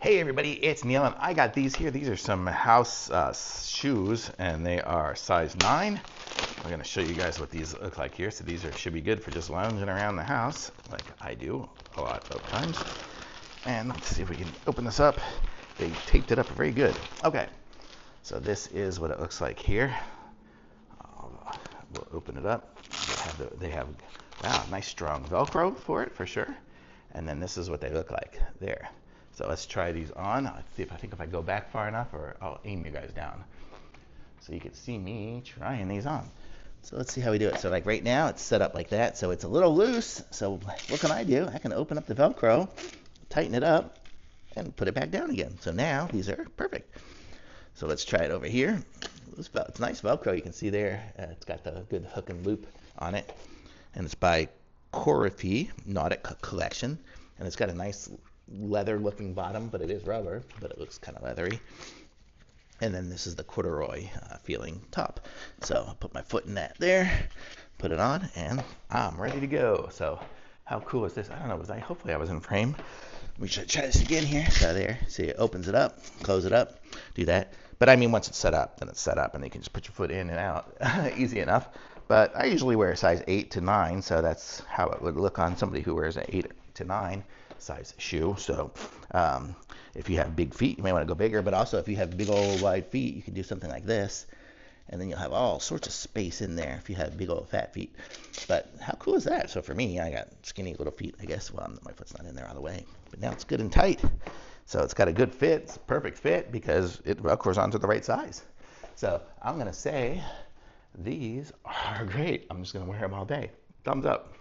Hey everybody, it's Neil and I got these here. These are some house shoes and they are size 9. I'm going to show you guys what these look like here. So these should be good for just lounging around the house like I do a lot of times. And let's see if we can open this up. They taped it up very good. Okay, so this is what it looks like here. We'll open it up. They have wow, nice strong Velcro for it for sure. And then this is what they look like there. So let's try these on. Let's see if I go back far enough, or I'll aim you guys down so you can see me trying these on. So let's see how we do it. So like right now it's set up like that, so it's a little loose. So what can I do? I can open up the Velcro, tighten it up, and put it back down again. So now these are perfect. So let's try it over here. It's nice Velcro. You can see there. It's got the good hook and loop on it, and it's by CORIFEI Nautic Collection, and it's got a nice leather looking bottom, but it is rubber, but it looks kind of leathery. And then this is the corduroy feeling top. So I'll put my foot in that there, put it on, and I'm ready to go. So how cool is this? I don't know, hopefully I was in frame. We should try this again here. So there, see, it opens it up, close it up, do that. But I mean, once it's set up, then it's set up, and you can just put your foot in and out, easy enough. But I usually wear a size 8 to 9, so that's how it would look on somebody who wears an 8 to 9 size shoe. So if you have big feet, you may want to go bigger, but also if you have big old wide feet, you can do something like this, and then you'll have all sorts of space in there if you have big old fat feet. But how cool is that? So for me, I got skinny little feet, I guess. Well, my foot's not in there all the way, but now it's good and tight. So it's got a good fit. It's a perfect fit because it velcros onto the right size. So I'm going to say these are great. I'm just going to wear them all day. Thumbs up.